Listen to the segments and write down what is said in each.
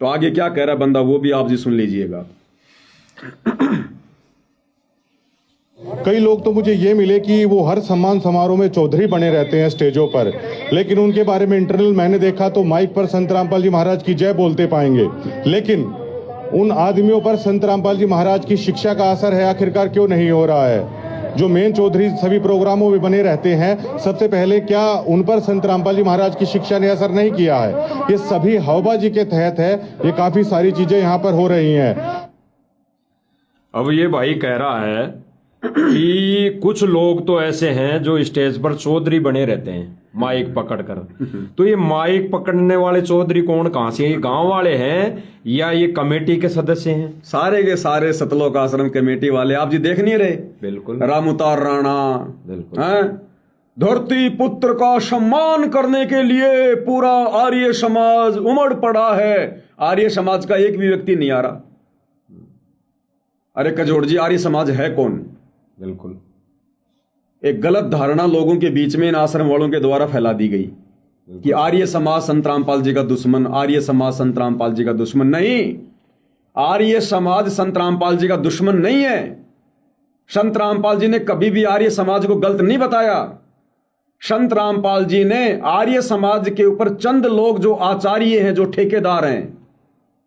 तो आगे क्या कह रहा है बंदा वो भी आप जी सुन लीजिएगा। कई लोग तो मुझे ये मिले कि वो हर सम्मान समारोह में चौधरी बने रहते हैं स्टेजों पर, लेकिन उनके बारे में इंटरनल मैंने देखा तो माइक पर संत रामपाल जी महाराज की जय बोलते पाएंगे। लेकिन उन आदमियों पर संत रामपाल जी महाराज की शिक्षा का असर है आखिरकार क्यों नहीं हो रहा है? जो मेन चौधरी सभी प्रोग्रामों में बने रहते हैं, सबसे पहले क्या उन पर संत रामपाल जी महाराज की शिक्षा ने असर नहीं किया है? ये सभी हवाबाजी के तहत है, ये काफी सारी चीजें यहाँ पर हो रही हैं। अब ये भाई कह रहा है कि कुछ लोग तो ऐसे हैं जो स्टेज पर चौधरी बने रहते हैं माइक पकड़कर। तो ये माइक पकड़ने वाले चौधरी कौन, कहां से, ये गांव वाले हैं या ये कमेटी के सदस्य हैं? सारे के सारे सतलोक आश्रम कमेटी वाले आप जी देख नहीं रहे? बिल्कुल। रामुतार राणा, बिल्कुल। धरती पुत्र का सम्मान करने के लिए पूरा आर्य समाज उमड़ पड़ा है। आर्य समाज का एक भी व्यक्ति नहीं आ रहा। अरे कजोड़ जी, आर्य समाज है कौन? बिल्कुल। एक गलत धारणा लोगों के बीच में इन आश्रम वालों के द्वारा फैला दी गई कि आर्य समाज संत रामपाल जी का दुश्मन, आर्य समाज संत रामपाल जी का दुश्मन। नहीं, आर्य समाज संत रामपाल जी का दुश्मन नहीं है। संत रामपाल जी ने कभी भी आर्य समाज को गलत नहीं बताया। संत रामपाल जी ने आर्य समाज के ऊपर चंद लोग जो आचार्य हैं, जो ठेकेदार हैं,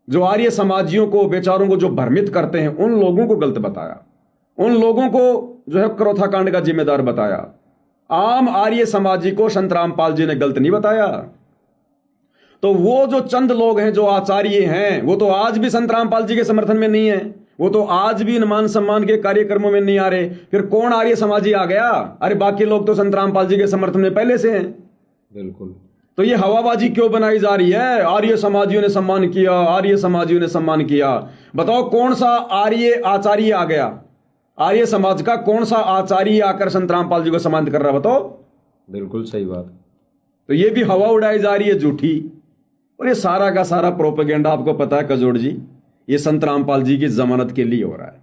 जो आर्य समाजियों को बेचारों को जो भ्रमित करते हैं, उन लोगों को गलत बताया। उन लोगों को जो है क्रोथा कांड का जिम्मेदार बताया। आम आर्य समाजी को संत रामपाल जी ने गलत नहीं बताया। तो वो जो चंद लोग हैं, जो आचार्य हैं, वो तो आज भी संत रामपाल जी के समर्थन में नहीं है। वो तो आज भी मान सम्मान के कार्यक्रमों में नहीं आ रहे। फिर कौन आर्य समाजी आ गया? अरे बाकी लोग तो संत रामपाल जी के समर्थन में पहले से हैं। बिल्कुल। तो ये हवाबाजी क्यों बनाई जा रही है? आर्य समाजियों ने सम्मान किया, आर्य समाजियों ने सम्मान किया। बताओ कौन सा आर्य आचार्य आ गया? आर्य समाज का कौन सा आचार्य आकर संत रामपाल जी को सम्मानित कर रहा है? बताओ। बिल्कुल सही बात। तो ये भी हवा उड़ाई जा रही है झूठी। और ये सारा का सारा प्रोपेगेंडा आपको पता है कजोड़ जी, ये संत रामपाल जी की जमानत के लिए हो रहा है।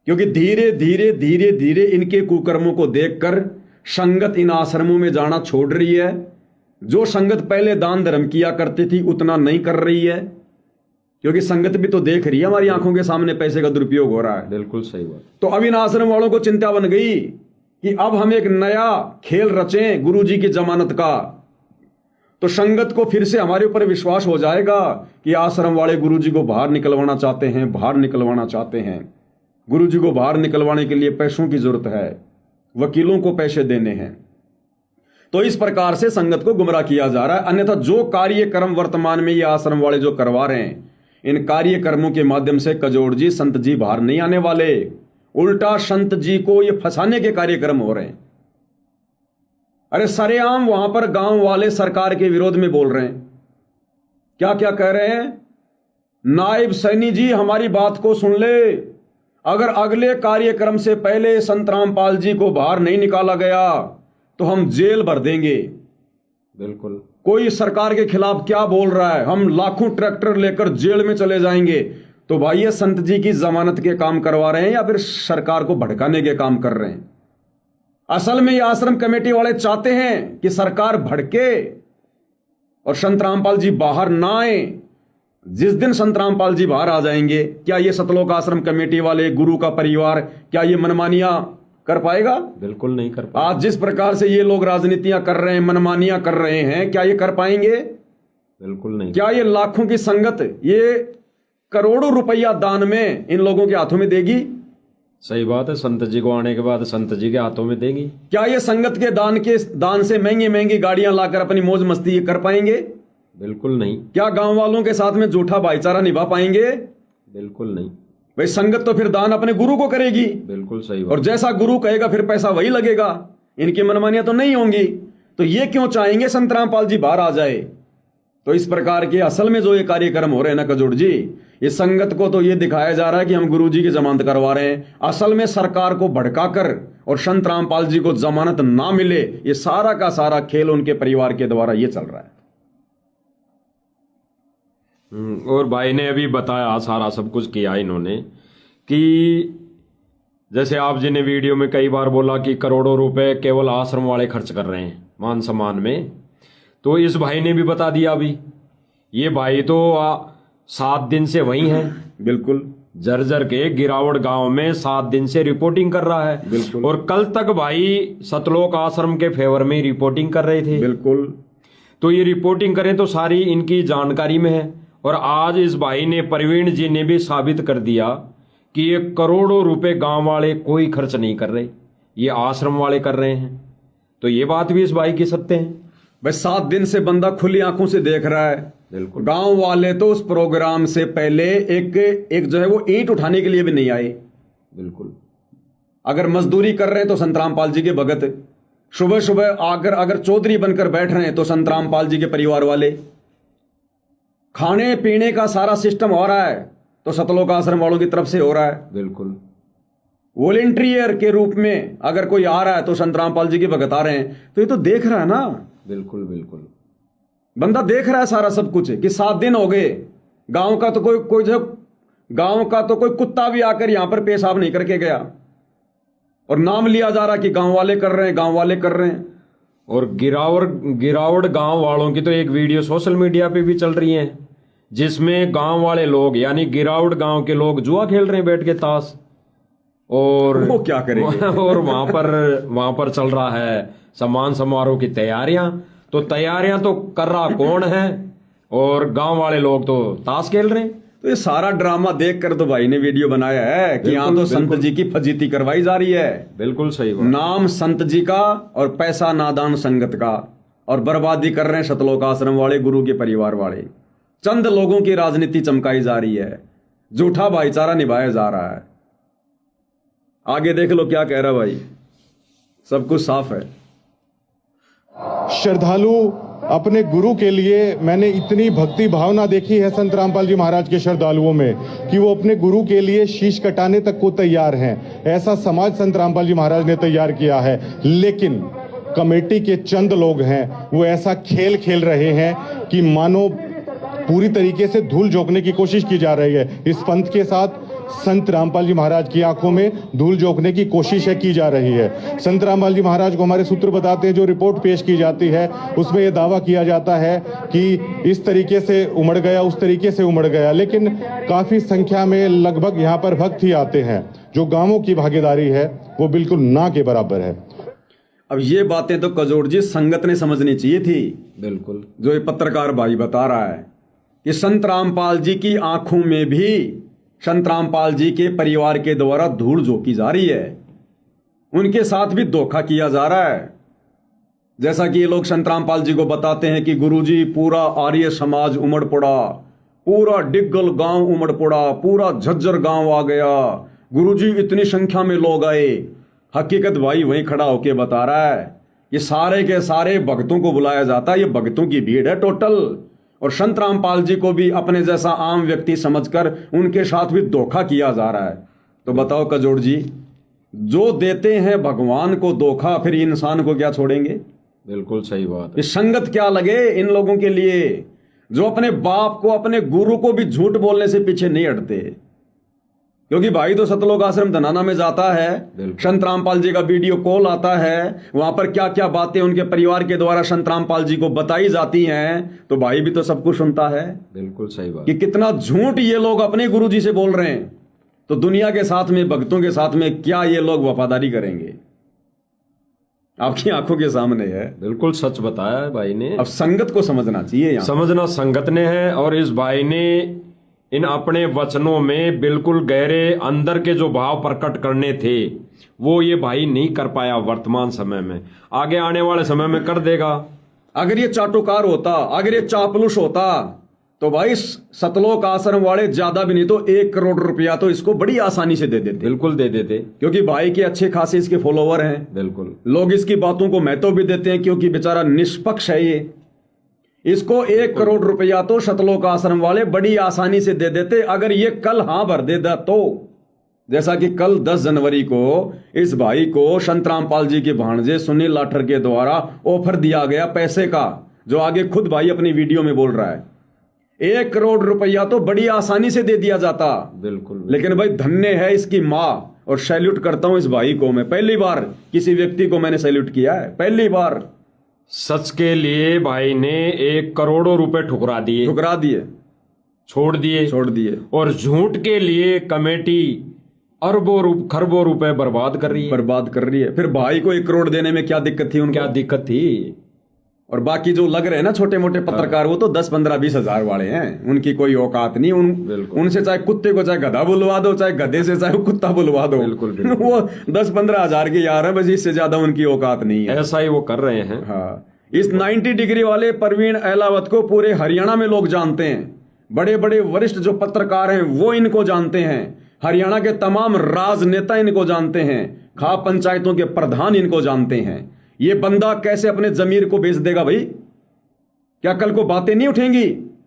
क्योंकि धीरे धीरे धीरे धीरे इनके कुकर्मों को देखकर संगत इन आश्रमों में जाना छोड़ रही है। जो संगत पहले दान धर्म किया करती थी उतना नहीं कर रही है, क्योंकि संगत भी तो देख रही है हमारी आंखों के सामने पैसे का दुरुपयोग हो रहा है। बिल्कुल सही बात। तो अब इन आश्रम वालों को चिंता बन गई कि अब हम एक नया खेल रचें गुरुजी की जमानत का। तो संगत को फिर से हमारे ऊपर विश्वास हो जाएगा कि आश्रम वाले गुरुजी को बाहर निकलवाना चाहते हैं, बाहर निकलवाना चाहते हैं। गुरुजी को बाहर निकलवाने के लिए पैसों की जरूरत है, वकीलों को पैसे देने हैं। तो इस प्रकार से संगत को गुमराह किया जा रहा है। अन्यथा जो कार्यक्रम वर्तमान में ये आश्रम वाले जो करवा रहे हैं, इन कार्यक्रमों के माध्यम से कजोड़ जी, संत जी बाहर नहीं आने वाले। उल्टा संत जी को ये फंसाने के कार्यक्रम हो रहे हैं। अरे सरेआम वहां पर गांव वाले सरकार के विरोध में बोल रहे हैं। क्या क्या कह रहे हैं? नायब सैनी जी हमारी बात को सुन ले। अगर अगले कार्यक्रम से पहले संत रामपाल जी को बाहर नहीं निकाला गया तो हम जेल भर देंगे। बिल्कुल। कोई सरकार के खिलाफ क्या बोल रहा है? हम लाखों ट्रैक्टर लेकर जेल में चले जाएंगे। तो भाई ये संत जी की जमानत के काम करवा रहे हैं या फिर सरकार को भड़काने के काम कर रहे हैं? असल में ये आश्रम कमेटी वाले चाहते हैं कि सरकार भड़के और संत रामपाल जी बाहर ना आए। जिस दिन संत रामपाल जी बाहर आ जाएंगे, क्या ये सतलोक आश्रम कमेटी वाले, गुरु का परिवार, क्या ये मनमानियां कर पाएगा? बिल्कुल नहीं कर पाएगा। आज जिस प्रकार से ये लोग राजनीतियां कर रहे हैं, मनमानियां कर रहे हैं, क्या ये कर पाएंगे? बिल्कुल नहीं। क्या ये लाखों की संगत ये करोड़ों रुपया दान में इन लोगों के हाथों में देगी? सही बात है। संत जी को आने के बाद संत जी के हाथों में देगी। क्या ये संगत के दान से महंगी महंगी गाड़ियां लाकर अपनी मौज मस्ती कर पाएंगे? बिल्कुल नहीं। क्या गांव वालों के साथ में झूठा भाईचारा निभा पाएंगे? बिल्कुल नहीं। भाई संगत तो फिर दान अपने गुरु को करेगी। बिल्कुल सही बात। और जैसा गुरु कहेगा फिर पैसा वही लगेगा। इनकी मनमानियां तो नहीं होंगी। तो ये क्यों चाहेंगे संत रामपाल जी बाहर आ जाए? तो इस प्रकार के असल में जो ये कार्यक्रम हो रहे हैं ना कजोड़ जी, ये संगत को तो ये दिखाया जा रहा है कि हम गुरु जी की जमानत करवा रहे हैं। असल में सरकार को भड़काकर और संत रामपाल जी को जमानत ना मिले, ये सारा का सारा खेल उनके परिवार के द्वारा ये चल रहा है। और भाई ने अभी बताया, सारा सब कुछ किया इन्होंने, कि जैसे आप जी ने वीडियो में कई बार बोला कि करोड़ों रुपए केवल आश्रम वाले खर्च कर रहे हैं मान सम्मान में। तो इस भाई ने भी बता दिया अभी। ये भाई तो 7 दिन से वही है, बिल्कुल जर्जर के गिरावड़ गांव में 7 दिन से रिपोर्टिंग कर रहा है। बिल्कुल। और कल तक भाई सतलोक आश्रम के फेवर में रिपोर्टिंग कर रहे थे। बिल्कुल। तो ये रिपोर्टिंग करें तो सारी इनकी जानकारी में है। और आज इस भाई ने, प्रवीण जी ने भी साबित कर दिया कि ये करोड़ों रुपए गांव वाले कोई खर्च नहीं कर रहे, ये आश्रम वाले कर रहे हैं। तो ये बात भी इस भाई की सत्य है भाई। 7 दिन से बंदा खुली आंखों से देख रहा है। बिल्कुल। गांव वाले तो उस प्रोग्राम से पहले एक जो है वो ईंट उठाने के लिए भी नहीं आए। बिल्कुल। अगर मजदूरी कर रहे हैं तो संतरामपाल जी के भगत, सुबह सुबह अगर चौधरी बनकर बैठ रहे हैं तो संतरामपाल जी के परिवार वाले, खाने पीने का सारा सिस्टम हो रहा है तो सतलोक आश्रम वालों की तरफ से हो रहा है। बिल्कुल। वॉलेंटियर के रूप में अगर कोई आ रहा है तो संतरामपाल जी के भगत आ रहे हैं, तो ये तो देख रहा है ना। बिल्कुल बिल्कुल। बंदा देख रहा है सारा सब कुछ कि 7 दिन हो गए, गांव का तो कोई जो गांव का तो कोई कुत्ता भी आकर यहां पर पेशाब नहीं करके गया, और नाम लिया जा रहा कि गांव वाले कर रहे हैं, गांव वाले कर रहे हैं। और गिरावड़ गांव वालों की तो एक वीडियो सोशल मीडिया पे भी चल रही है, जिसमें गांव वाले लोग यानी गिरावड़ गांव के लोग जुआ खेल रहे हैं बैठ के ताश, और वो क्या करेंगे। और वहां पर चल रहा है सम्मान समारोह की तैयारियां। तो तैयारियां तो कर रहा कौन है, और गांव वाले लोग तो ताश खेल रहे हैं। तो ये सारा ड्रामा देखकर तो भाई ने वीडियो बनाया है कि यहाँ तो संत जी की फजीती करवाई जा रही है। बिल्कुल सही बात। नाम संत जी का और पैसा नादान संगत का, और बर्बादी कर रहे हैं सतलोक आश्रम वाले, गुरु के परिवार वाले। चंद लोगों की राजनीति चमकाई जा रही है, झूठा भाईचारा निभाया जा रहा है। आगे देख लो क्या कह रहा है भाई, सब कुछ साफ है। श्रद्धालु अपने गुरु के लिए, मैंने इतनी भक्ति भावना देखी है संत रामपाल जी महाराज के श्रद्धालुओं में कि वो अपने गुरु के लिए शीश कटाने तक को तैयार हैं। ऐसा समाज संत रामपाल जी महाराज ने तैयार किया है। लेकिन कमेटी के चंद लोग हैं, वो ऐसा खेल खेल रहे हैं कि मानो पूरी तरीके से धूल झोंकने की कोशिश की जा रही है। इस पंथ के साथ संत रामपाल जी महाराज की आंखों में धूल झोंकने की कोशिश है की जा रही है। संत रामपाल जी महाराज को हमारे सूत्र बताते हैं, जो रिपोर्ट पेश की जाती है उसमें यह दावा किया जाता है कि इस तरीके से उमड़ गया, उस तरीके से उमड़ गया, लेकिन काफी संख्या में लगभग यहाँ पर भक्त ही आते हैं। जो गांवों की भागीदारी है वो बिल्कुल ना के बराबर है। अब ये बातें तो कजोड़ जी संगत ने समझनी चाहिए थी। बिल्कुल। जो ये पत्रकार भाई बता रहा है कि संत रामपाल जी की आंखों में भी संत रामपाल जी के परिवार के द्वारा धूल झोंकी जा रही है, उनके साथ भी धोखा किया जा रहा है। जैसा कि ये लोग संत रामपाल जी को बताते हैं कि गुरुजी पूरा आर्य समाज उमड़ पड़ा, पूरा डिग्गल गांव उमड़ पड़ा, पूरा झज्जर गांव आ गया, गुरुजी इतनी संख्या में लोग आए। हकीकत भाई वहीं खड़ा होके बता रहा है कि सारे के सारे भक्तों को बुलाया जाता है, ये भक्तों की भीड़ है टोटल। और संत रामपाल जी को भी अपने जैसा आम व्यक्ति समझकर उनके साथ भी धोखा किया जा रहा है। तो बताओ कजोड़ जी, जो देते हैं भगवान को धोखा, फिर इंसान को क्या छोड़ेंगे। बिल्कुल सही बात है। ये संगत क्या लगे इन लोगों के लिए, जो अपने बाप को, अपने गुरु को भी झूठ बोलने से पीछे नहीं हटते। क्योंकि भाई तो सतलोक आश्रम धनाना में जाता है, संत रामपाल जी का वीडियो कॉल आता है, वहां पर क्या क्या बातें उनके परिवार के द्वारा संत रामपाल जी को बताई जाती हैं, तो भाई भी तो सब कुछ सुनता है। बिल्कुल सही बात कि कितना झूठ ये लोग अपने गुरु जी से बोल रहे हैं, तो दुनिया के साथ में, भक्तों के साथ में क्या ये लोग वफादारी करेंगे। आपकी आंखों के सामने है। बिल्कुल सच बताया है भाई ने। अब संगत को समझना चाहिए, यहाँ समझना संगत ने है। और इस भाई ने इन अपने वचनों में बिल्कुल गहरे अंदर के जो भाव प्रकट करने थे वो ये भाई नहीं कर पाया वर्तमान समय में। आगे आने वाले समय में कर देगा। अगर ये चाटुकार होता, अगर ये चापलूस होता, तो भाई सतलोक आश्रम वाले ज्यादा भी नहीं तो 1 करोड़ रुपया तो इसको बड़ी आसानी से दे देते। बिल्कुल दे देते, क्योंकि भाई के अच्छे खासे इसके फॉलोवर हैं। बिल्कुल, लोग इसकी बातों को महत्व भी देते हैं, क्योंकि बेचारा निष्पक्ष है। ये इसको 1 करोड़ रुपया तो सतलोक आश्रम वाले बड़ी आसानी से दे देते, अगर ये कल हाँ भर देता तो। जैसा कि कल 10 जनवरी को इस भाई को संत रामपाल जी के भांजे सुनील लाठर के द्वारा ऑफर दिया गया पैसे का, जो आगे खुद भाई अपनी वीडियो में बोल रहा है। 1 करोड़ रुपया तो बड़ी आसानी से दे दिया जाता। बिल्कुल। लेकिन भाई धन्य है इसकी माँ, और सैल्यूट करता हूं इस भाई को। मैं पहली बार किसी व्यक्ति को मैंने सैल्यूट किया है, पहली बार। सच के लिए भाई ने 1 करोड़ रुपए ठुकरा दिए। छोड़ दिए और झूठ के लिए कमेटी खरबों रुपए बर्बाद कर रही है। फिर भाई को 1 करोड़ देने में क्या दिक्कत थी उनको? क्या दिक्कत थी? और बाकी जो लग रहे हैं ना छोटे मोटे पत्रकार, वो तो 10-15-20 हजार वाले हैं, उनकी कोई औकात नहीं। उनसे चाहे कुत्ते को चाहे गधा बुलवा दो, चाहे गधे से चाहे कुत्ता बुलवा दो, बिल्कुल। वो 10-15 हजार के यार है, बस इससे ज्यादा उनकी औकात नहीं है। ऐसा ही वो कर रहे हैं। हाँ, इस 90 डिग्री वाले परवीन अहलावत को पूरे हरियाणा में लोग जानते हैं। बड़े बड़े वरिष्ठ जो पत्रकार हैं वो इनको जानते हैं। हरियाणा के तमाम राजनेता इनको जानते हैं। खाप पंचायतों के प्रधान इनको जानते हैं। ये बंदा कैसे अपने जमीर को बेच देगा भाई? क्या कल को बातें नहीं उठेंगी?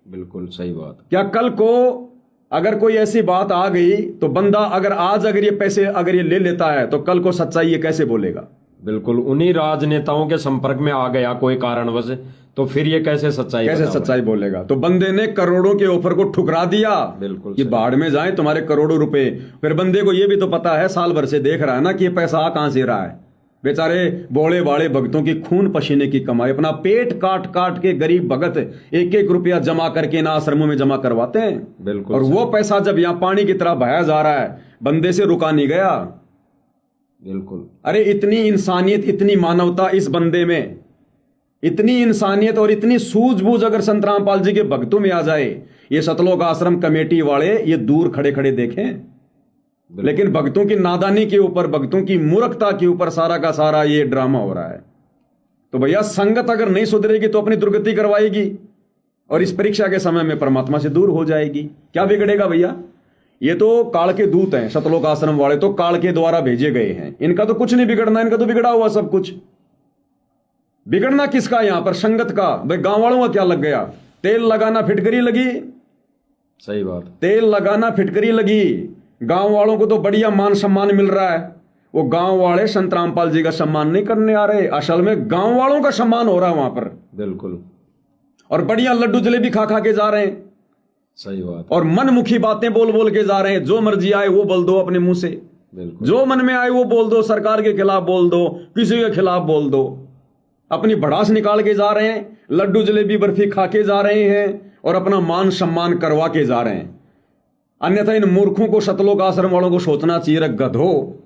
बिल्कुल सही बात। क्या कल को अगर कोई ऐसी बात आ गई तो बंदा अगर ये पैसे अगर ये ले लेता है तो कल को सच्चाई ये कैसे बोलेगा? बिल्कुल। उन्हीं राजनेताओं के संपर्क में आ गया कोई कारणवश, तो फिर ये कैसे सच्चाई बोलेगा? तो बंदे ने करोड़ों के ऑफर को ठुकरा दिया। बिल्कुल। ये बाढ़ में जाए तुम्हारे करोड़ों रुपए। फिर बंदे को ये भी तो पता है, साल भर से देख रहा है ना कि ये पैसा आ कहां से रहा है। बेचारे बोले बाड़े भक्तों की खून पसीने की कमाई, अपना पेट काट काट के गरीब भगत 1-1 रुपया जमा करके इन आश्रमों में जमा करवाते हैं। बिल्कुल। और वो पैसा जब यहाँ पानी की तरह बहाया जा रहा है, बंदे से रुका नहीं गया। बिल्कुल। अरे इतनी इंसानियत, इतनी मानवता इस बंदे में, इतनी इंसानियत और इतनी सूझबूझ अगर संत रामपाल जी के भक्तों में आ जाए, ये सतलोक आश्रम कमेटी वाले ये दूर खड़े खड़े देखें। लेकिन भक्तों की नादानी के ऊपर, भक्तों की मूर्खता के ऊपर सारा का सारा ये ड्रामा हो रहा है। तो भैया संगत अगर नहीं सुधरेगी तो अपनी दुर्गति करवाएगी और इस परीक्षा के समय में परमात्मा से दूर हो जाएगी। क्या बिगड़ेगा भैया? ये तो काल के दूत हैं, सतलोक आश्रम वाले तो काल के द्वारा भेजे गए हैं। इनका तो कुछ नहीं बिगड़ना, इनका तो बिगड़ा हुआ सब कुछ। बिगड़ना किसका? यहां पर संगत का। भाई गांव वालों का क्या लग गया? तेल लगाना फिटकरी लगी। सही बात। तेल लगाना फिटकरी लगी। गांव वालों को तो बढ़िया मान सम्मान मिल रहा है। वो गांव वाले संत रामपाल जी का सम्मान नहीं करने आ रहे, असल में गांव वालों का सम्मान हो रहा है वहां पर। बिल्कुल। और बढ़िया लड्डू जलेबी खा खा के जा रहे हैं। सही बात। और मनमुखी बातें बोल बोल के जा रहे हैं। जो मर्जी आए वो बोल दो अपने मुंह से। बिल्कुल। जो मन में आए वो बोल दो, सरकार के खिलाफ बोल दो, किसी के खिलाफ बोल दो। अपनी भड़ास निकाल के जा रहे हैं, लड्डू जलेबी बर्फी खा के जा रहे हैं और अपना मान सम्मान करवा के जा रहे हैं। अन्यथा इन मूर्खों को, सतलोक आश्रम वालों को सोचना चाहिए, गधो,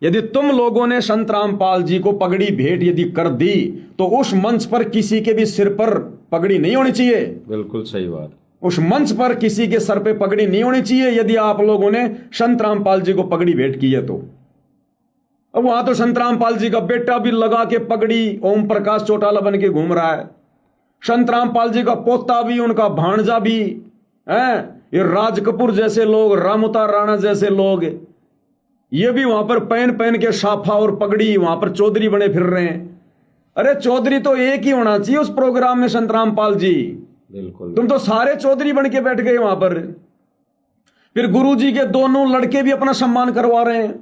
यदि तुम लोगों ने संत रामपाल जी को पगड़ी भेंट यदि कर दी तो उस मंच पर किसी के भी सिर पर पगड़ी नहीं होनी चाहिए। बिल्कुल सही बात। उस मंच पर किसी के सर पे पगड़ी नहीं होनी चाहिए यदि आप लोगों ने संत रामपाल जी को पगड़ी भेंट की है तो। अब वहां तो संत रामपाल जी का बेटा भी लगा के पगड़ी ओम प्रकाश चौटाला बन के घूम रहा है। संत रामपाल जी का पोता भी, उनका भांजा भी है। ये राज कपूर जैसे लोग, रामोता राणा जैसे लोग, ये भी वहां पर पहन पहन के साफा और पगड़ी वहां पर चौधरी बने फिर रहे हैं। अरे चौधरी तो एक ही होना चाहिए उस प्रोग्राम में, संत रामपाल जी। बिल्कुल। तुम तो सारे चौधरी बन के बैठ गए वहां पर। फिर गुरु जी के दोनों लड़के भी अपना सम्मान करवा रहे हैं।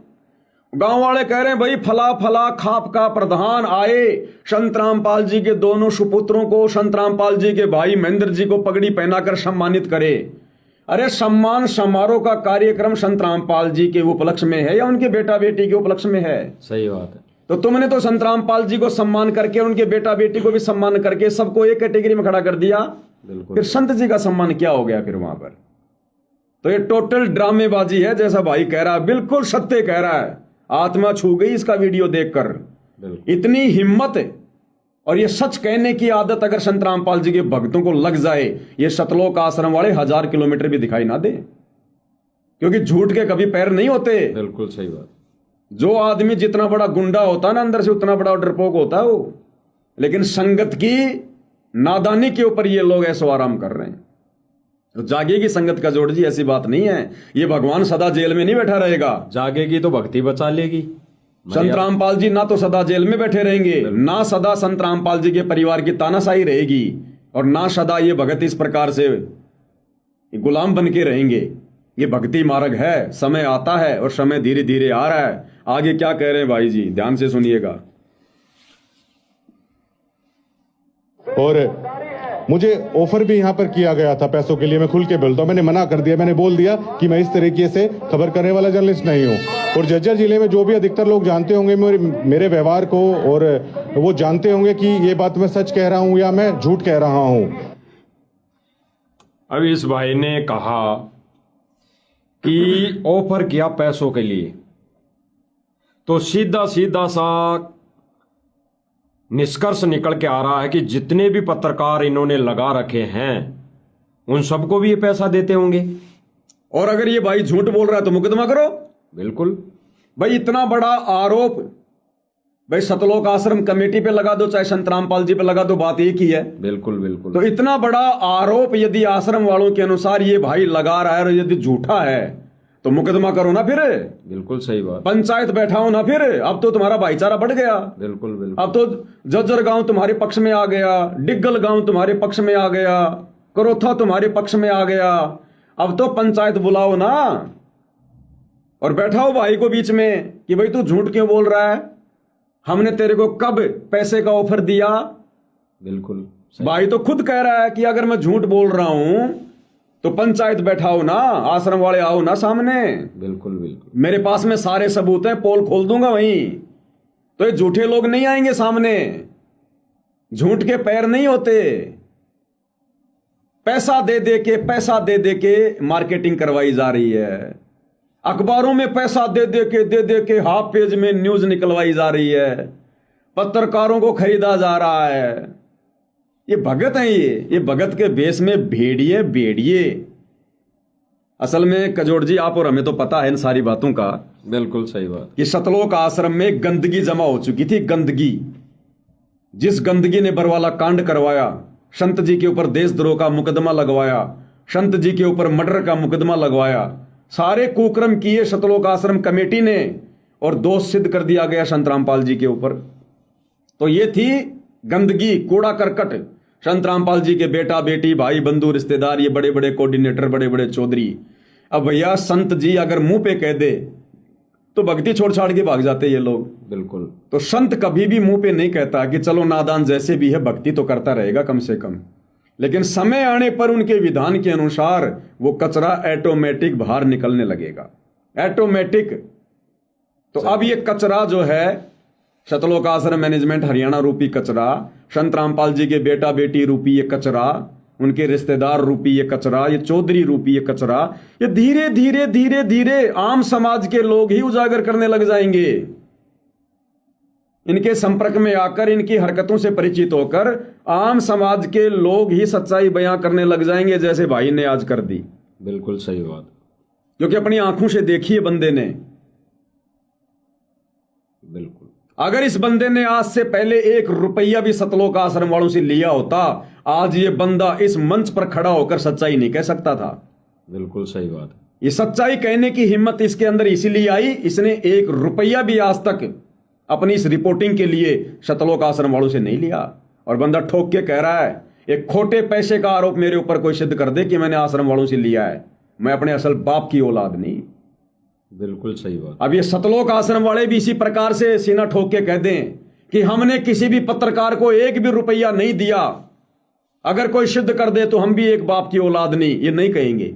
गांव वाले कह रहे हैं भाई फला फला खाप का प्रधान आए, संत रामपाल जी के दोनों सुपुत्रों को, संत रामपाल जी के भाई महेंद्र जी को पगड़ी पहनाकर सम्मानित करे। अरे सम्मान समारोह का कार्यक्रम संत रामपाल जी के उपलक्ष्य में है या उनके बेटा बेटी के उपलक्ष्य में है? सही बात है। तो तुमने तो संत रामपाल जी को सम्मान करके, उनके बेटा बेटी को भी सम्मान करके सबको एक कैटेगरी में खड़ा कर दिया। बिल्कुल। फिर संत जी का सम्मान क्या हो गया फिर वहां पर? तो ये टोटल ड्रामेबाजी है, जैसा भाई कह रहा है, बिल्कुल सत्य कह रहा है। आत्मा छू गई इसका वीडियो देखकर। इतनी हिम्मत और ये सच कहने की आदत अगर संत रामपाल जी के भक्तों को लग जाए, ये सतलोक आश्रम वाले 1000 किलोमीटर भी दिखाई ना दे, क्योंकि झूठ के कभी पैर नहीं होते। बिल्कुल सही बात। जो आदमी जितना बड़ा गुंडा होता है ना अंदर से, उतना बड़ा डरपोक होता है वो। लेकिन संगत की नादानी के ऊपर ये लोग ऐसो आराम कर रहे हैं। तो जागेगी संगत का जोड़ जी, ऐसी बात नहीं है। ये भगवान सदा जेल में नहीं बैठा रहेगा। जागेगी तो भक्ति बचा लेगी। संत रामपाल जी ना तो सदा जेल में बैठे रहेंगे, ना सदा संत रामपाल जी के परिवार की तानाशाही रहेगी, और ना सदा ये भगत इस प्रकार से गुलाम बन के रहेंगे। ये भक्ति मार्ग है। समय आता है और समय धीरे धीरे आ रहा है। आगे क्या कह रहे हैं भाई जी, ध्यान से सुनिएगा। और मुझे ऑफर भी यहाँ पर किया गया था पैसों के लिए, मैं खुल के बोलता हूँ, मैंने मना कर दिया। मैंने बोल दिया कि मैं इस तरीके से खबर करने वाला जर्नलिस्ट नहीं हूँ। और झज्जर जिले में जो भी अधिकतर लोग जानते होंगे मेरे व्यवहार को, और वो जानते होंगे कि ये बात मैं सच कह रहा हूँ या मैं झूठ कह रहा हूँ। अब इस भाई ने कहा कि ऑफर किया पैसों के लिए, तो सीधा सीधा सा निष्कर्ष निकल के आ रहा है कि जितने भी पत्रकार इन्होंने लगा रखे हैं उन सबको भी ये पैसा देते होंगे। और अगर ये भाई झूठ बोल रहा है तो मुकदमा करो। बिल्कुल भाई इतना बड़ा आरोप भाई सतलोक आश्रम कमेटी पे लगा दो चाहे संत रामपाल जी पे लगा दो, बात एक ही है। बिल्कुल बिल्कुल। तो इतना बड़ा आरोप यदि आश्रम वालों के अनुसार ये भाई लगा रहा है और यदि झूठा है तो मुकदमा करो ना फिर। बिल्कुल सही बात। पंचायत बैठाओ ना फिर। अब तो तुम्हारा भाईचारा बढ़ गया। बिल्कुल बिल्कुल। अब तो जज्जर गांव तुम्हारे पक्ष में आ गया, डिग्गल गांव तुम्हारे पक्ष में आ गया, करोथा तुम्हारे पक्ष में आ गया। अब तो पंचायत बुलाओ ना और बैठाओ भाई को बीच में कि भाई तू झूठ क्यों बोल रहा है, हमने तेरे को कब पैसे का ऑफर दिया। बिल्कुल भाई तो खुद कह रहा है कि अगर मैं झूठ बोल रहा हूं तो पंचायत बैठाओ ना, आश्रम वाले आओ ना सामने। बिल्कुल बिल्कुल। मेरे पास में सारे सबूत हैं, पोल खोल दूंगा वहीं। तो ये झूठे लोग नहीं आएंगे सामने, झूठ के पैर नहीं होते। पैसा दे दे के मार्केटिंग करवाई जा रही है, अखबारों में पैसा दे दे के हाफ पेज में न्यूज निकलवाई जा रही है, पत्रकारों को खरीदा जा रहा है। ये भगत हैं, ये भगत के बेस में भेड़िए। असल में कजोड़ जी आप और हमें तो पता है इन सारी बातों का। बिल्कुल सही बात। कि सतलोक आश्रम में गंदगी जमा हो चुकी थी, गंदगी। जिस गंदगी ने बरवाला कांड करवाया, संत जी के ऊपर देशद्रोह का मुकदमा लगवाया, संत जी के ऊपर मर्डर का मुकदमा लगवाया, सारे कुकर्म किए सतलोक आश्रम कमेटी ने और दोष सिद्ध कर दिया गया संत रामपाल जी के ऊपर। तो ये थी गंदगी, कूड़ा करकट। संत रामपाल जी के बेटा बेटी भाई बंधु रिश्तेदार, ये बड़े बड़े कोऑर्डिनेटर, बड़े बड़े चौधरी। अब भैया संत जी अगर मुंह पे कह दे तो भक्ति छोड़ छाड़ के भाग जाते ये लोग। बिल्कुल। तो संत कभी भी मुंह पे नहीं कहता कि चलो नादान जैसे भी है भक्ति तो करता रहेगा कम से कम, लेकिन समय आने पर उनके विधान के अनुसार वो कचरा ऑटोमेटिक बाहर निकलने लगेगा, ऑटोमेटिक। तो अब ये कचरा जो है सतलोक आश्रम मैनेजमेंट हरियाणा रूपी कचरा, संत रामपाल जी के बेटा बेटी रूपी ये कचरा, उनके रिश्तेदार रूपी ये कचरा, ये चौधरी रूपी ये कचरा, ये धीरे धीरे धीरे धीरे आम समाज के लोग ही उजागर करने लग जाएंगे। इनके संपर्क में आकर, इनकी हरकतों से परिचित होकर आम समाज के लोग ही सच्चाई बयां करने लग जाएंगे, जैसे भाई ने आज कर दी। बिल्कुल सही बात। क्योंकि अपनी आंखों से देखी है बंदे ने। बिल्कुल। अगर इस बंदे ने आज से पहले 1 रुपया भी सतलोक आश्रम वालों से लिया होता, आज ये बंदा इस मंच पर खड़ा होकर सच्चाई नहीं कह सकता था। बिल्कुल सही बात। ये सच्चाई कहने की हिम्मत इसके अंदर इसीलिए आई, इसने 1 रुपया भी आज तक अपनी इस रिपोर्टिंग के लिए सतलोक आश्रम वालों से नहीं लिया। और बंदा ठोक के कह रहा है, एक खोटे पैसे का आरोप मेरे ऊपर कोई सिद्ध कर दे कि मैंने आश्रम वालों से लिया है, मैं अपने असल बाप की औलाद नहीं। बिल्कुल सही बात। अब ये सतलोक आश्रम वाले भी इसी प्रकार से सीना ठोक के कह दें कि हमने किसी भी पत्रकार को 1 भी रुपया नहीं दिया, अगर कोई सिद्ध कर दे तो हम भी एक बाप की औलाद नहीं, ये नहीं कहेंगे।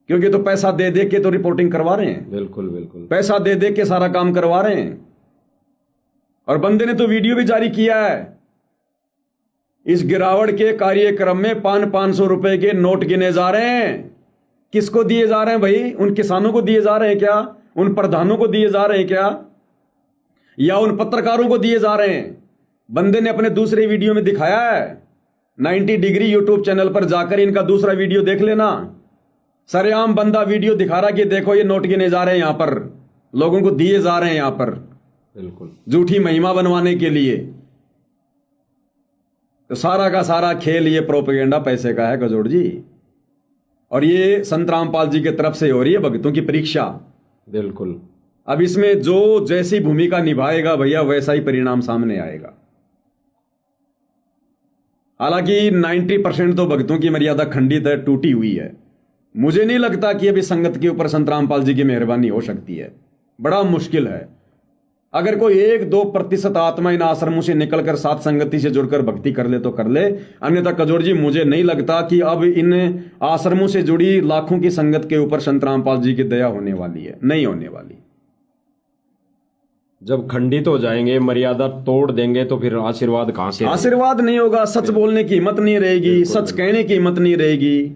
क्योंकि तो पैसा दे दे के तो रिपोर्टिंग करवा रहे हैं। बिल्कुल बिल्कुल। पैसा दे दे के सारा काम करवा रहे हैं। और बंदे ने तो वीडियो भी जारी किया है। इस गिरावट के कार्यक्रम में 500 रुपए के नोट गिने जा रहे हैं। किसको दिए जा रहे हैं भाई? उन किसानों को दिए जा रहे हैं क्या? उन प्रधानों को दिए जा रहे हैं क्या? या उन पत्रकारों को दिए जा रहे हैं? बंदे ने अपने दूसरे वीडियो में दिखाया है। 90 डिग्री यूट्यूब चैनल पर जाकर इनका दूसरा वीडियो देख लेना। सरेआम बंदा वीडियो दिखा रहा कि देखो ये नोट गिने जा रहे हैं, यहां पर लोगों को दिए जा रहे हैं, यहां पर बिल्कुल झूठी महिमा बनवाने के लिए। तो सारा का सारा खेल ये प्रोपेगेंडा पैसे का है गजोड़ जी। और ये संत रामपाल जी की तरफ से हो रही है भक्तों की परीक्षा। बिल्कुल। अब इसमें जो जैसी भूमिका निभाएगा भैया वैसा ही परिणाम सामने आएगा। हालांकि 90% तो भक्तों की मर्यादा खंडित है, टूटी हुई है। मुझे नहीं लगता कि अभी संगत के ऊपर संत रामपाल जी की मेहरबानी हो सकती है, बड़ा मुश्किल है। अगर कोई 1-2% आत्मा इन आश्रमों से निकलकर साथ संगति से जुड़कर भक्ति कर ले तो कर ले, अन्यथा कजोड़ जी मुझे नहीं लगता कि अब इन आश्रमों से जुड़ी लाखों की संगत के ऊपर संत रामपाल जी की दया होने वाली है, नहीं होने वाली। जब खंडित हो जाएंगे, मर्यादा तोड़ देंगे, तो फिर आशीर्वाद कहां से? आशीर्वाद नहीं होगा, सच बोलने की हिम्मत नहीं रहेगी, सच कहने की हिम्मत नहीं रहेगी।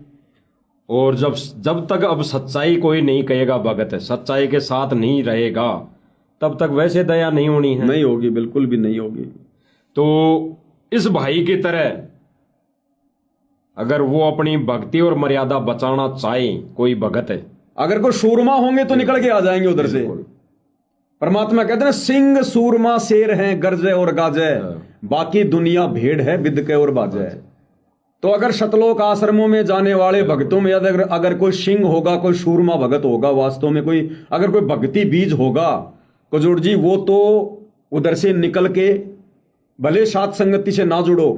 और जब तक अब सच्चाई कोई नहीं कहेगा भगत है, सच्चाई के साथ नहीं रहेगा, तब तक वैसे दया नहीं होनी है। नहीं होगी, बिल्कुल भी नहीं होगी। तो इस भाई की तरह अगर वो अपनी भक्ति और मर्यादा बचाना चाहे, कोई भगत है, अगर कोई सूरमा होंगे तो निकल के आ जाएंगे उधर से। परमात्मा कहते हैं ना, सिंह सूरमा शेर हैं गरजे और गाजे, बाकी दुनिया भेड़ है बिदके और बाजे। तो अगर शतलोक आश्रमों में जाने वाले भक्तों में अगर कोई सिंह होगा, कोई सूरमा भगत होगा, वास्तव में कोई अगर कोई भक्ति बीज होगा कुजूर जी, वो तो उधर से निकल के भले सात संगति से ना जुड़ो,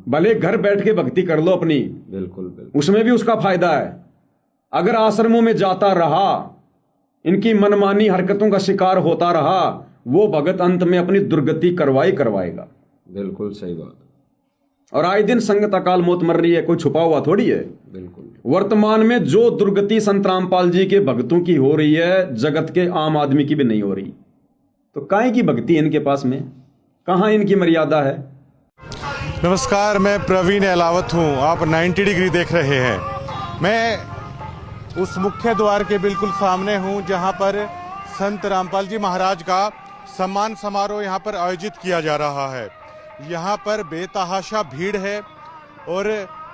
भले घर बैठ के भक्ति कर लो अपनी, बिल्कुल बिल्कुल, उसमें भी उसका फायदा है। अगर आश्रमों में जाता रहा, इनकी मनमानी हरकतों का शिकार होता रहा, वो भगत अंत में अपनी दुर्गति करवाएगा। बिल्कुल सही बात। और आए दिन संगत अकाल मौत मर रही है, कोई छुपा हुआ थोड़ी है। बिल्कुल, वर्तमान में जो दुर्गति संत रामपाल जी के भक्तों की हो रही है, जगत के आम आदमी की भी नहीं हो रही। तो काहे की भक्ति इनके पास में, कहां इनकी मर्यादा है। नमस्कार, मैं प्रवीण अहलावत हूँ। आप 90 डिग्री देख रहे हैं। मैं उस मुख्य द्वार के बिल्कुल सामने हूँ जहाँ पर संत रामपाल जी महाराज का सम्मान समारोह यहाँ पर आयोजित किया जा रहा है। यहाँ पर बेतहाशा भीड़ है और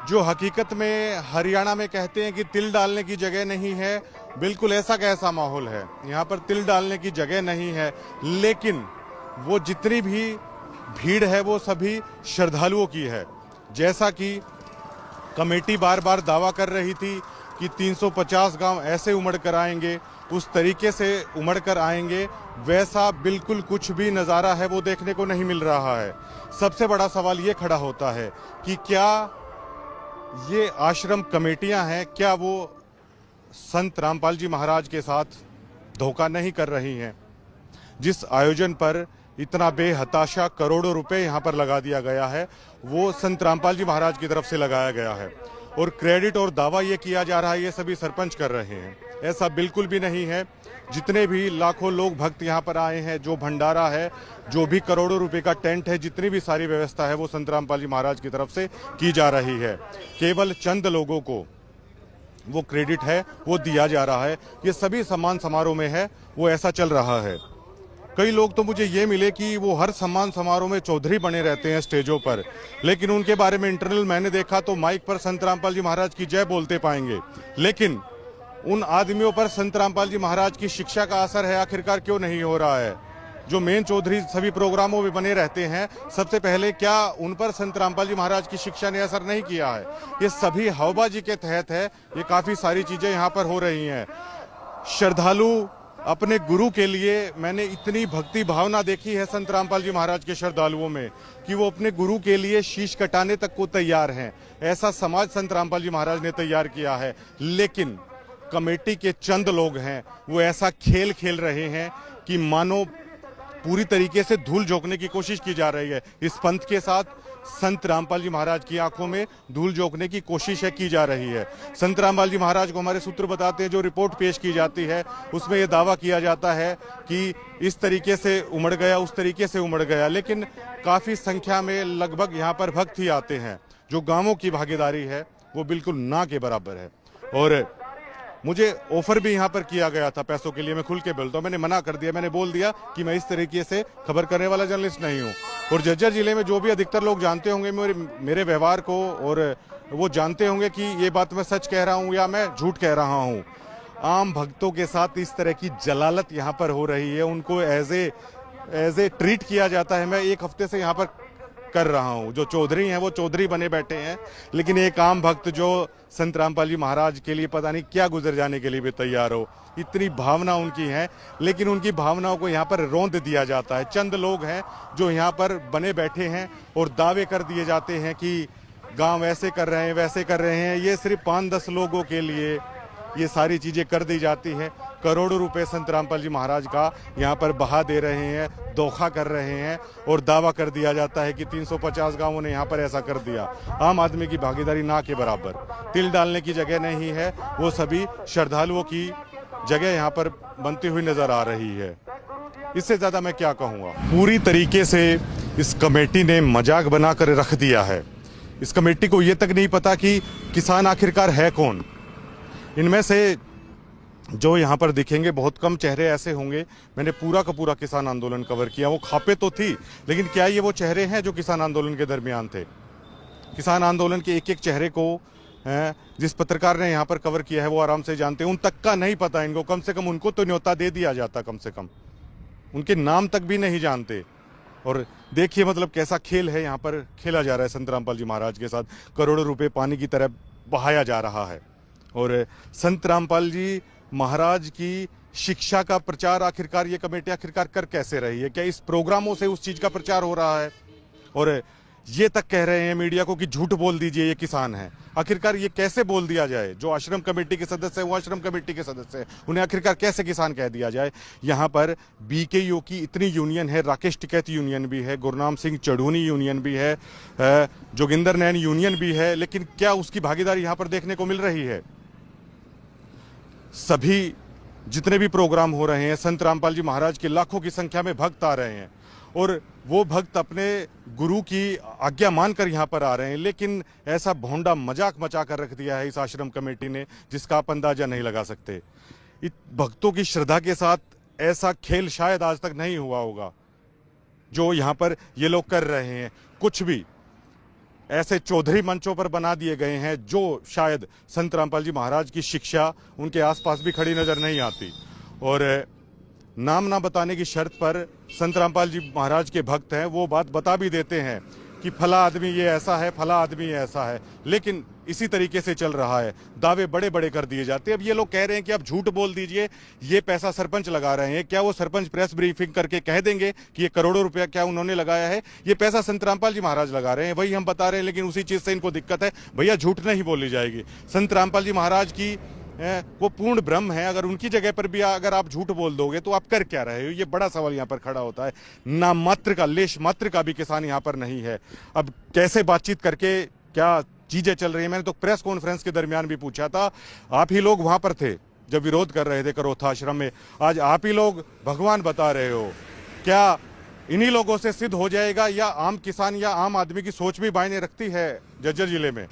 जो हकीकत में हरियाणा में कहते हैं कि तिल डालने की जगह नहीं है, बिल्कुल ऐसा कैसा माहौल है। यहाँ पर तिल डालने की जगह नहीं है, लेकिन वो जितनी भी भीड़ है वो सभी श्रद्धालुओं की है। जैसा कि कमेटी बार बार दावा कर रही थी कि 350 गांव ऐसे उमड़ कर आएंगे, उस तरीके से उमड़ कर आएंगे, वैसा बिल्कुल कुछ भी नज़ारा है वो देखने को नहीं मिल रहा है। सबसे बड़ा सवाल ये खड़ा होता है कि क्या ये आश्रम कमेटियां हैं, क्या वो संत रामपाल जी महाराज के साथ धोखा नहीं कर रही हैं। जिस आयोजन पर इतना बेहताशा करोड़ों रुपए यहाँ पर लगा दिया गया है, वो संत रामपाल जी महाराज की तरफ से लगाया गया है और क्रेडिट और दावा ये किया जा रहा है ये सभी सरपंच कर रहे हैं। ऐसा बिल्कुल भी नहीं है। जितने भी लाखों लोग भक्त यहाँ पर आए हैं, जो भंडारा है, जो भी करोड़ों रुपए का टेंट है, जितनी भी सारी व्यवस्था है वो संत रामपाल जी महाराज की तरफ से की जा रही है। केवल चंद लोगों को वो क्रेडिट है वो दिया जा रहा है। ये सभी सम्मान समारोह में है वो ऐसा चल रहा है। कई लोग तो मुझे ये मिले कि वो हर सम्मान समारोह में चौधरी बने रहते हैं स्टेजों पर, लेकिन उनके बारे में इंटरनल मैंने देखा तो माइक पर संत रामपाल जी महाराज की जय बोलते पाएंगे। लेकिन उन आदमियों पर संत रामपाल जी महाराज की शिक्षा का असर है आखिरकार क्यों नहीं हो रहा है। जो मेन चौधरी सभी प्रोग्रामों में बने रहते हैं, सबसे पहले क्या उन पर संत रामपाल जी महाराज की शिक्षा ने असर नहीं किया है। ये सभी हवाबाजी के तहत है। ये काफ़ी सारी चीज़ें यहाँ पर हो रही हैं। श्रद्धालु अपने गुरु के लिए, मैंने इतनी भक्ति भावना देखी है संत रामपाल जी महाराज के श्रद्धालुओं में कि वो अपने गुरु के लिए शीश कटाने तक को तैयार हैं। ऐसा समाज संत रामपाल जी महाराज ने तैयार किया है। लेकिन कमेटी के चंद लोग हैं वो ऐसा खेल खेल रहे हैं कि मानो पूरी तरीके से धूल झोंकने की कोशिश की जा रही है। इस पंथ के साथ संत रामपाल जी महाराज की आंखों में धूल झोंकने की कोशिश है की जा रही है। संत रामपाल जी महाराज को हमारे सूत्र बताते हैं, जो रिपोर्ट पेश की जाती है उसमें यह दावा किया जाता है कि इस तरीके से उमड़ गया, उस तरीके से उमड़ गया, लेकिन काफ़ी संख्या में लगभग यहाँ पर भक्त ही आते हैं। जो गांवों की भागीदारी है वो बिल्कुल ना के बराबर है। और मुझे ऑफर भी यहाँ पर किया गया था पैसों के लिए, मैं खुल के बोलता हूँ, मैंने मना कर दिया। मैंने बोल दिया कि मैं इस तरीके से खबर करने वाला जर्नलिस्ट नहीं हूँ। और झज्जर जिले में जो भी अधिकतर लोग जानते होंगे मेरे व्यवहार को, और वो जानते होंगे कि ये बात मैं सच कह रहा हूँ या मैं झूठ कह रहा हूँ। आम भक्तों के साथ इस तरह की जलालत यहाँ पर हो रही है, उनको एज ए ट्रीट किया जाता है। मैं एक हफ्ते से यहाँ पर कर रहा हूँ। जो चौधरी हैं वो चौधरी बने बैठे हैं, लेकिन एक आम भक्त जो संत रामपाल जी महाराज के लिए पता नहीं क्या गुजर जाने के लिए भी तैयार हो, इतनी भावना उनकी है, लेकिन उनकी भावनाओं को यहाँ पर रौंद दिया जाता है। चंद लोग हैं जो यहाँ पर बने बैठे हैं और दावे कर दिए जाते हैं कि गांव ऐसे कर रहे हैं, वैसे कर रहे हैं। ये सिर्फ 5-10 लोगों के लिए ये सारी चीज़ें कर दी जाती हैं। करोड़ों रुपए संत रामपाल जी महाराज का यहाँ पर बहा दे रहे हैं, धोखा कर रहे हैं और दावा कर दिया जाता है कि 350 गांवों ने यहाँ पर ऐसा कर दिया। आम आदमी की भागीदारी ना के बराबर। तिल डालने की जगह नहीं है, वो सभी श्रद्धालुओं की जगह यहाँ पर बनती हुई नजर आ रही है। इससे ज़्यादा मैं क्या कहूँगा। पूरी तरीके से इस कमेटी ने मजाक बनाकर रख दिया है। इस कमेटी को ये तक नहीं पता कि किसान आखिरकार है कौन। इनमें से जो यहाँ पर दिखेंगे बहुत कम चेहरे ऐसे होंगे। मैंने पूरा का पूरा किसान आंदोलन कवर किया। वो खापे तो थी, लेकिन क्या ये वो चेहरे हैं जो किसान आंदोलन के दरमियान थे? किसान आंदोलन के एक एक चेहरे को जिस पत्रकार ने यहाँ पर कवर किया है वो आराम से जानते हैं। उन तक का नहीं पता इनको, कम से कम उनको तो न्योता दे दिया जाता, कम से कम उनके नाम तक भी नहीं जानते। और देखिए मतलब कैसा खेल है यहाँ पर खेला जा रहा है संत रामपाल जी महाराज के साथ। करोड़ों रुपए पानी की तरह बहाया जा रहा है। और संत रामपाल जी महाराज की शिक्षा का प्रचार आखिरकार ये कमेटी आखिरकार कर कैसे रही है? क्या इस प्रोग्रामों से उस चीज का प्रचार हो रहा है? और ये तक कह रहे हैं मीडिया को कि झूठ बोल दीजिए, ये किसान है। आखिरकार ये कैसे बोल दिया जाए? जो आश्रम कमेटी के सदस्य हैं वो आश्रम कमेटी के सदस्य हैं, उन्हें आखिरकार कैसे किसान कह दिया जाए? यहाँ पर बीकेयू की इतनी यूनियन है, राकेश टिकैत यूनियन भी है, गुरनाम सिंह चढ़ूनी यूनियन भी है, जोगिंदर नैन यूनियन भी है, लेकिन क्या उसकी भागीदारी यहाँ पर देखने को मिल रही है? सभी जितने भी प्रोग्राम हो रहे हैं, संत रामपाल जी महाराज के लाखों की संख्या में भक्त आ रहे हैं और वो भक्त अपने गुरु की आज्ञा मानकर यहाँ पर आ रहे हैं। लेकिन ऐसा भोंडा मजाक मचा कर रख दिया है इस आश्रम कमेटी ने जिसका आप अंदाजा नहीं लगा सकते। भक्तों की श्रद्धा के साथ ऐसा खेल शायद आज तक नहीं हुआ होगा जो यहाँ पर ये लोग कर रहे हैं। कुछ भी ऐसे चौधरी मंचों पर बना दिए गए हैं जो शायद संत रामपाल जी महाराज की शिक्षा उनके आसपास भी खड़ी नजर नहीं आती। और नाम ना बताने की शर्त पर संत रामपाल जी महाराज के भक्त हैं, वो बात बता भी देते हैं कि फला आदमी ये ऐसा है, फला आदमी ये ऐसा है, लेकिन इसी तरीके से चल रहा है। दावे बड़े बड़े कर दिए जाते हैं। अब ये लोग कह रहे हैं कि आप झूठ बोल दीजिए, ये पैसा सरपंच लगा रहे हैं। क्या वो सरपंच प्रेस ब्रीफिंग करके कह देंगे कि ये करोड़ों रुपया क्या उन्होंने लगाया है? ये पैसा संत रामपाल जी महाराज लगा रहे हैं, वही हम बता रहे हैं, लेकिन उसी चीज से इनको दिक्कत है। भैया झूठ नहीं बोली जाएगी। संत रामपाल जी महाराज की वो पूर्ण ब्रह्म है। अगर उनकी जगह पर भी अगर आप झूठ बोल दोगे तो आप कर क्या रहे हो? ये बड़ा सवाल यहाँ पर खड़ा होता है। नाम मात्र का, लेश मात्र का भी किसान यहाँ पर नहीं है। अब कैसे बातचीत करके क्या चीजें चल रही है? मैंने तो प्रेस कॉन्फ्रेंस के दरमियान भी पूछा था, आप ही लोग वहां पर थे जब विरोध कर रहे थे करोथा आश्रम में, आज आप ही लोग भगवान बता रहे हो। क्या इन्हीं लोगों से सिद्ध हो जाएगा या आम किसान या आम आदमी की सोच भी मायने रखती है झज्जर जिले में?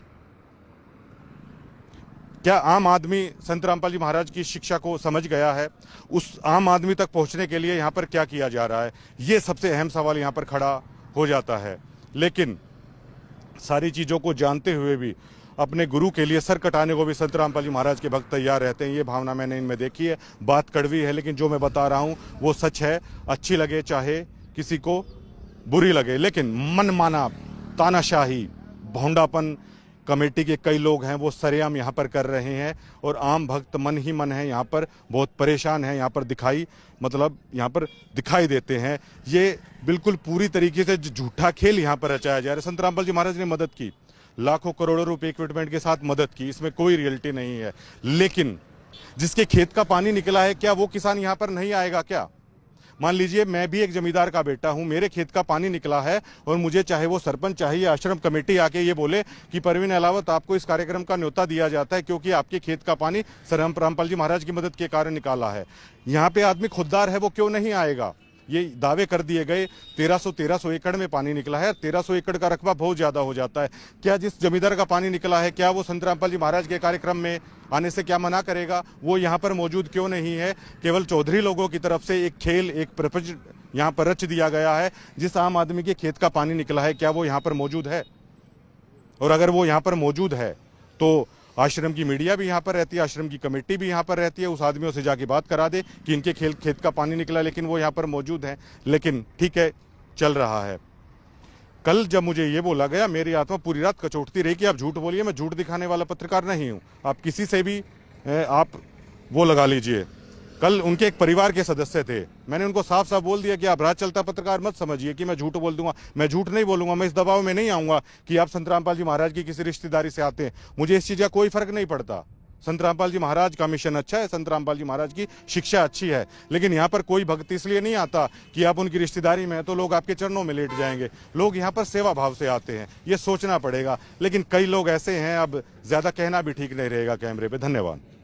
क्या आम आदमी संत रामपाल जी महाराज की शिक्षा को समझ गया है? उस आम आदमी तक पहुंचने के लिए यहाँ पर क्या किया जा रहा है? ये सबसे अहम सवाल यहाँ पर खड़ा हो जाता है। लेकिन सारी चीज़ों को जानते हुए भी अपने गुरु के लिए सर कटाने को भी संत रामपाल जी महाराज के भक्त तैयार रहते हैं। ये भावना मैंने इनमें देखी है। बात कड़वी है, लेकिन जो मैं बता रहा हूँ वो सच है। अच्छी लगे चाहे किसी को बुरी लगे, लेकिन मनमाना तानाशाही भोंडापन कमेटी के कई लोग हैं वो सरेआम यहाँ पर कर रहे हैं। और आम भक्त मन ही मन है यहाँ पर बहुत परेशान है। यहाँ पर यहाँ पर दिखाई देते हैं। ये बिल्कुल पूरी तरीके से झूठा खेल यहाँ पर रचाया जा रहा है। संत रामपाल जी महाराज ने मदद की, लाखों करोड़ों रुपए इक्विपमेंट के साथ मदद की, इसमें कोई रियलिटी नहीं है। लेकिन जिसके खेत का पानी निकला है, क्या वो किसान यहाँ पर नहीं आएगा? क्या मान लीजिए मैं भी एक जमींदार का बेटा हूं, मेरे खेत का पानी निकला है और मुझे चाहे वो सरपंच चाहे या आश्रम कमेटी आके ये बोले कि परवीन अलावत आपको इस कार्यक्रम का न्योता दिया जाता है क्योंकि आपके खेत का पानी संत रामपाल जी महाराज की मदद के कारण निकाला है। यहाँ पे आदमी खुददार है, वो क्यों नहीं आएगा? ये दावे कर दिए गए 1300 एकड़ में पानी निकला है। 1300 एकड़ का रकबा बहुत ज्यादा हो जाता है। क्या जिस जमींदार का पानी निकला है, क्या वो संत रामपाल जी महाराज के कार्यक्रम में आने से क्या मना करेगा? वो यहाँ पर मौजूद क्यों नहीं है? केवल चौधरी लोगों की तरफ से एक खेल, एक प्रपंच यहाँ पर रच दिया गया है। जिस आम आदमी के खेत का पानी निकला है, क्या वो यहाँ पर मौजूद है? और अगर वो यहाँ पर मौजूद है तो आश्रम की मीडिया भी यहाँ पर रहती है, आश्रम की कमेटी भी यहाँ पर रहती है। उस आदमियों से जाके बात करा दे कि इनके खेत का पानी निकला, लेकिन वो यहाँ पर मौजूद है। लेकिन ठीक है, चल रहा है। कल जब मुझे ये बोला गया, मेरी आत्मा पूरी रात कचोटती रही कि आप झूठ बोलिए। मैं झूठ दिखाने वाला पत्रकार नहीं हूँ। आप किसी से भी आप वो लगा लीजिए। कल उनके एक परिवार के सदस्य थे, मैंने उनको साफ साफ बोल दिया कि आप राज चलता पत्रकार मत समझिए कि मैं झूठ बोल दूंगा। मैं झूठ नहीं बोलूंगा। मैं इस दबाव में नहीं आऊंगा कि आप संत रामपाल जी महाराज की किसी रिश्तेदारी से आते हैं। मुझे इस चीज का कोई फर्क नहीं पड़ता। संत रामपाल जी महाराज का मिशन अच्छा है, संत रामपाल जी महाराज की शिक्षा अच्छी है, लेकिन यहाँ पर कोई भक्त इसलिए नहीं आता कि आप उनकी रिश्तेदारी में है तो लोग आपके चरणों में लेट जाएंगे। लोग यहाँ पर सेवा भाव से आते हैं, ये सोचना पड़ेगा। लेकिन कई लोग ऐसे हैं, अब ज्यादा कहना भी ठीक नहीं रहेगा कैमरे पे। धन्यवाद।